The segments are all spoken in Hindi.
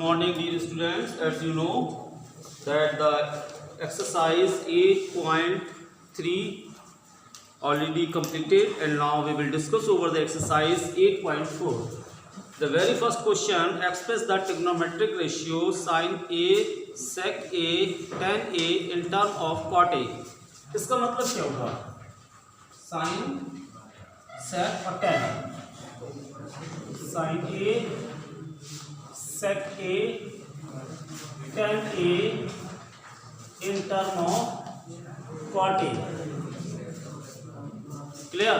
morning, dear students. As you know that the exercise 8.3 already completed, and now we will discuss over the exercise 8.4. The very first question: express the trigonometric ratio sin A sec A tan A in term of cot A. इसका मतलब क्या होगा? sin sec और tan. sin A sec A tan A in term of cot A. Clear?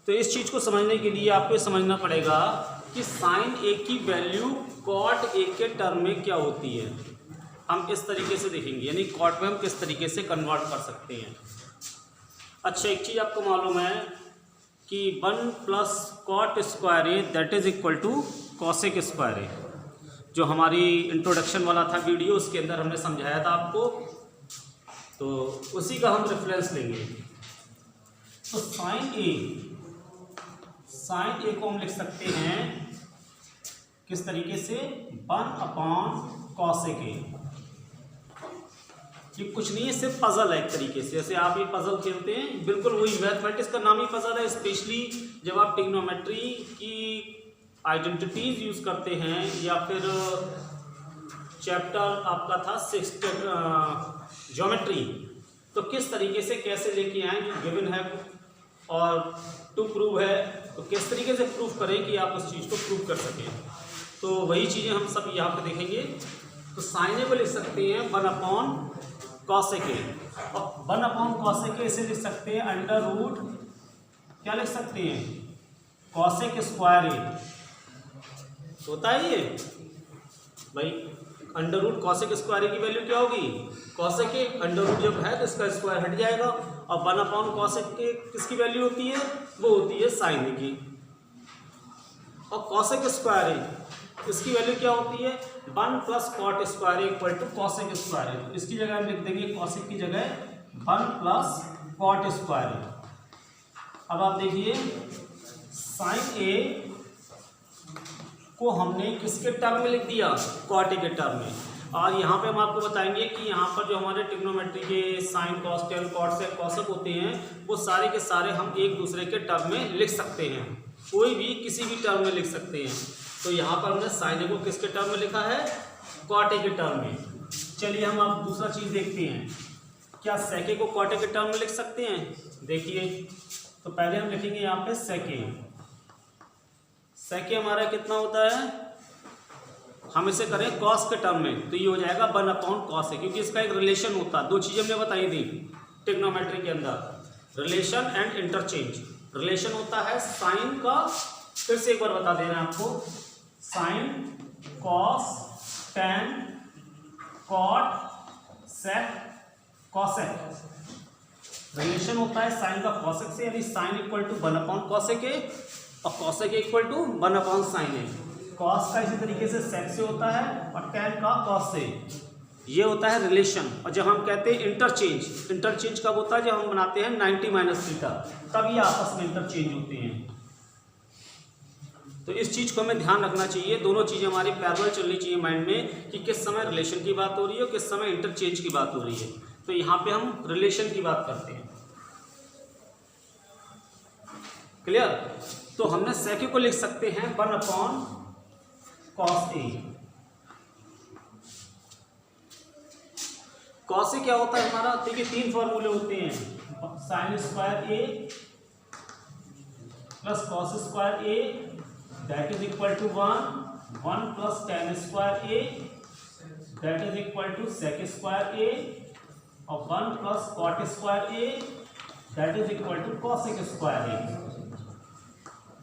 तो इस चीज को समझने के लिए आपको समझना पड़ेगा कि साइन ए की वैल्यू कॉट ए के टर्म में क्या होती है. हम इस तरीके से देखेंगे, यानी कॉट में हम किस तरीके से कन्वर्ट कर सकते हैं. अच्छा, एक चीज आपको मालूम है कि 1 plus cot square A that is equal to cosec square A. जो हमारी इंट्रोडक्शन वाला था वीडियो, उसके अंदर हमने समझाया था आपको, तो उसी का हम रेफरेंस लेंगे. तो साइन ए को हम लिख सकते हैं किस तरीके से? 1/cos ए. ये कुछ नहीं है, सिर्फ पजल है एक तरीके से. जैसे आप ये पजल खेलते हैं, बिल्कुल वही मैथमेटिक्स का नाम ही पजल है. स्पेशली जब आप ट्रिग्नोमेट्री की आइडेंटिटीज यूज करते हैं, या फिर चैप्टर आपका था 6 ज्योमेट्री, तो किस तरीके से कैसे लेके आए जो गिवन है और टू प्रूव है, तो किस तरीके से प्रूव करें कि आप उस चीज़ को प्रूव कर सकें. तो वही चीज़ें हम सब यहाँ पे देखेंगे. तो साइन ए को लिख सकते हैं 1/cos ए, और 1/cos ए इसे लिख सकते हैं अंडर रूट, क्या लिख सकते हैं? कॉसेक स्क्वायर ए. होता है ये भाई, अंडर रूट कॉसेक स्क्वायर ए की वैल्यू क्या होगी? कॉसेक ए. अंडर रूट जब है तो इसका स्क्वायर हट जाएगा, और 1/cosec के किसकी वैल्यू होती है? वो होती है साइन ए की. और कॉसेक स्क्वायर ए इसकी वैल्यू क्या होती है? 1 plus cot square A equal to cosec square A. तो इसकी जगह हम लिख देंगे कॉसेक की जगह 1 प्लस कॉट स्क्वायर ए. अब आप देखिए, साइन ए को हमने किसके टर्म में लिख दिया? कॉट ए के टर्म में. और यहाँ पे हम आपको बताएंगे कि यहाँ पर जो हमारे ट्रिग्नोमेट्री के sine cos tan cot sec cosec होते हैं, वो सारे के सारे हम एक दूसरे के टर्म में लिख सकते हैं. कोई भी किसी भी टर्म में लिख सकते हैं. तो यहाँ पर हमने साइन ए को किसके टर्म में लिखा है? कॉट ए के टर्म में. चलिए हम आप दूसरा चीज़ देखते हैं, क्या सेक ए को कॉट ए के टर्म में लिख सकते हैं? देखिए, तो पहले हम लिखेंगे यहाँ पे सेक ए. सेक ए हमारा कितना होता है? हम इसे करें कॉस के टर्म में, तो ये हो जाएगा 1/cos ए, क्योंकि इसका एक रिलेशन होता है. दो चीज़ें हमने बताई थी ट्रिग्नोमेट्री के अंदर, रिलेशन एंड इंटरचेंज. रिलेशन होता है साइन का, फिर से एक बार बता देना आपको, sine cos tan cot sec cosec. Relation होता है साइन का कॉसेक से, यानी sign equal to 1/cosec A और cosec equal to 1/sin A. Cos का इसी तरीके से सेक से होता है, और टेन का कॉस से. ये होता है रिलेशन. और जब हम कहते हैं इंटरचेंज, इंटरचेंज कब होता है? जब हम बनाते हैं 90 - तब ये आपस में इंटरचेंज होते हैं. तो इस चीज़ को हमें ध्यान रखना चाहिए. दोनों चीज़ें हमारी पैरेलल चलनी चाहिए माइंड में, कि किस समय रिलेशन की बात हो रही है और किस समय इंटरचेंज की बात हो रही है. तो यहाँ पे हम रिलेशन की बात करते हैं. क्लियर? तो हमने सेक को लिख सकते हैं 1/cos ए. कॉस ए क्या होता है हमारा? देखिए, 3 फॉर्मूले होते हैं. Sine square A plus cos square A that is equal to 1 plus tan square A that is equal to sec square A, और 1 plus cot square A that is equal to cosec square A.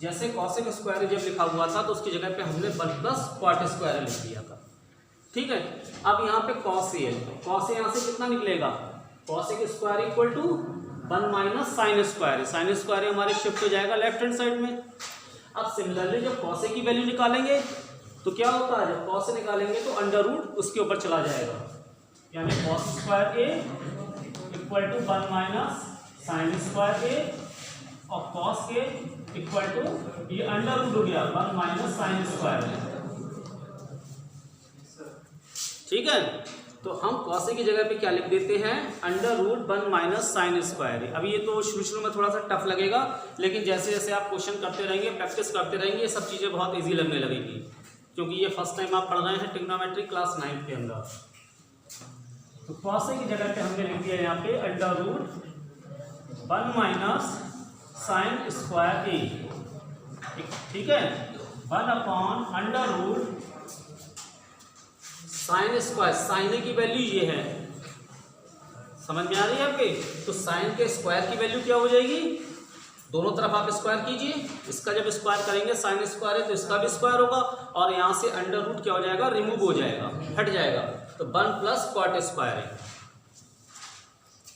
जैसे कॉसेक स्क्वायर जब लिखा हुआ था, तो उसकी जगह पे हमने 1 प्लस कॉट स्क्वायर लिख दिया था. ठीक है. अब यहाँ पे कॉस ए है, कॉस ए यहाँ से कितना निकलेगा? Cosec square equal to 1 minus sine square. Sine square हमारे शिफ्ट हो जाएगा लेफ्ट हैंड साइड में. अब सिमिलरली जब कॉस ए की वैल्यू निकालेंगे तो क्या होता है? जब कॉस ए निकालेंगे तो अंडर रूट उसके ऊपर चला जाएगा, यानी cos square A equal to 1 minus sine square A, और कॉस ए इक्वल टू ये अंडर रूट हो गया 1 माइनस साइन स्क्वायर. ठीक है, तो हम कॉसे की जगह पे क्या लिख देते हैं, √1 माइनस साइन स्क्वायर। अभी ये तो शुरू में थोड़ा सा टफ लगेगा, लेकिन जैसे जैसे आप क्वेश्चन करते रहेंगे, प्रैक्टिस करते रहेंगे, ये सब चीज़ें बहुत ईजी लगने लगेगी, क्योंकि ये फर्स्ट टाइम आप पढ़ रहे हैं ट्रिग्नोमेट्री क्लास 9 के अंदर। तो कॉसे की जगह पे हमने लिख दिया यहाँ पे √1 माइनस साइन स्क्वायर ए, ठीक है, 1/√, साइन स्क्वायर, साइन की वैल्यू ये है, समझ में आ रही है आपके। तो साइन के स्क्वायर की वैल्यू क्या हो जाएगी, दोनों तरफ आप स्क्वायर कीजिए, इसका जब स्क्वायर करेंगे साइन स्क्वायर है तो इसका भी स्क्वायर होगा, और यहाँ से √ क्या हो जाएगा, रिमूव हो जाएगा, हट जाएगा, तो 1 + cot स्क्वायर है।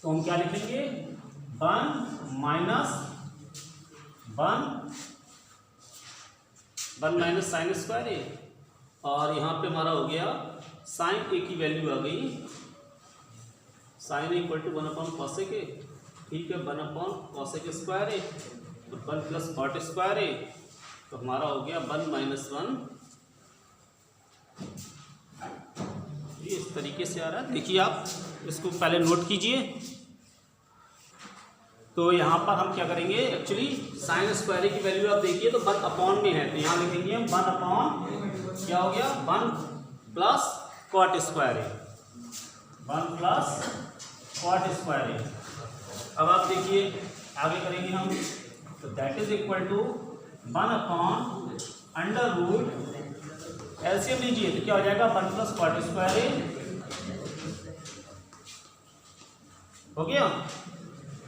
तो हम क्या लिखेंगे, 1 माइनस साइन स्क्वायर है, और यहाँ पे हमारा हो गया साइन ए की वैल्यू आ गई, साइन = 1/cos के, ठीक है, 1/cos स्क्वायर है, तो 1 + cot स्क्वायर है, तो हमारा हो गया 1 - 1, ये इस तरीके से आ रहा है। देखिए आप इसको पहले नोट कीजिए। तो यहाँ पर हम क्या करेंगे, एक्चुअली साइन स्क्वायर की वैल्यू आप देखिए तो 1/, में है, तो यहाँ लिखेंगे हम 1/, क्या हो गया, 1 + cot स्क्वायर है, 1 + cot स्क्वायर है। अब आप देखिए आगे करेंगे हम, तो that is equal to 1/√, LCM लीजिए तो क्या हो जाएगा, 1 + cot स्क्वायर है, हो गया,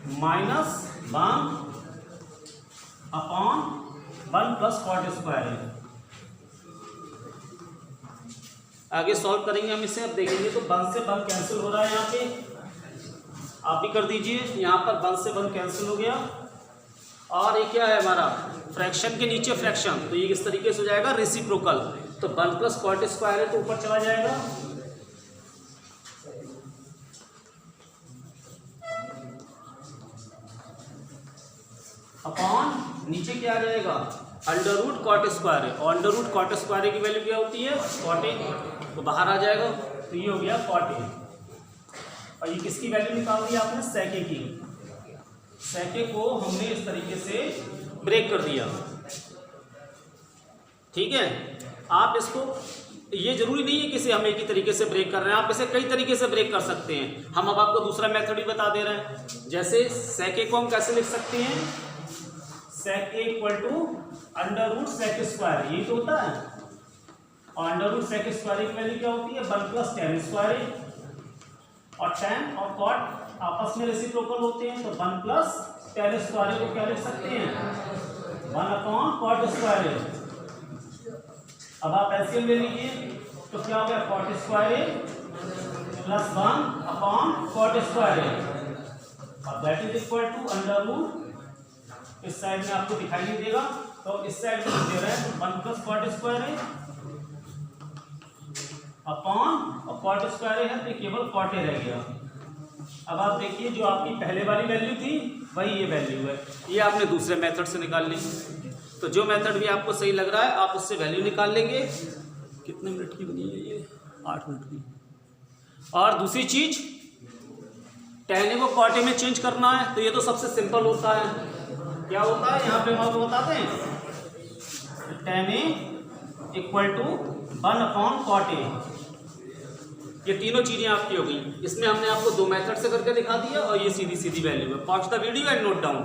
-1/1 + cot स्क्वायर है। आगे सॉल्व करेंगे हम इसे, अब देखेंगे तो 1 से 1 कैंसिल हो रहा है, यहाँ पे आप भी कर दीजिए, यहाँ पर 1 से 1 कैंसिल हो गया, और ये क्या है हमारा, फ्रैक्शन के नीचे फ्रैक्शन, तो ये किस तरीके से हो जाएगा, रेसिप्रोकल, तो 1 + cot स्क्वायर है तो ऊपर चला जाएगा, अपॉन नीचे क्या आ जाएगा, √cot स्क्वायर है, और √cot स्क्वायर की वैल्यू क्या होती है, cot a, तो बाहर आ जाएगा, तो ये हो गया cot a, और ये किसकी वैल्यू निकाल दी आपने, सेके की, सेके को हमने इस तरीके से ब्रेक कर दिया, ठीक है। आप इसको, ये जरूरी नहीं है कि इसे हम एक ही तरीके से ब्रेक कर रहे हैं, आप इसे कई तरीके से ब्रेक कर सकते हैं। हम अब आपको दूसरा मेथड भी बता दे रहे हैं, जैसे सेके को हम कैसे लिख सकते हैं, सेके = √sec स्क्वायर, यही तो होता है, और √sec स्क्वायर की वैल्यू क्या होती है, 1 + tan स्क्वायर, और tan और cot आपस में रेसिप्रोकल होते हैं, तो 1 + tan स्क्वायर को क्या लिख सकते हैं, 1/cot स्क्वायर है। अब आप एलसीएम ले लीजिए तो क्या हो गया, cot स्क्वायर + 1/cot स्क्वायर है, और दैट इज इक्वल टू √, इस साइड में आपको दिखाई नहीं देगा, तो इस साइड में दे रहे हैं, तो 1 + cot स्क्वायर है अपॉन, और cot स्क्वायर है तो केवल cot a रह गया। अब आप देखिए जो आपकी पहले वाली वैल्यू थी वही ये वैल्यू है, ये आपने दूसरे मेथड से निकाल ली, तो जो मेथड भी आपको सही लग रहा है आप उससे वैल्यू निकाल लेंगे। कितने मिनट की बनी है ये, 8 मिनट की। और दूसरी चीज, tan a को cot a में चेंज करना है, तो ये तो सबसे सिंपल होता है, क्या होता है यहाँ पे हम आपको बताते हैं, tan a = 1/cot a, ये तीनों चीजें आपकी हो गई। इसमें हमने आपको 2 मेथड से करके दिखा दिया, और ये सीधी सीधी वैल्यू है। Pause the video and note down.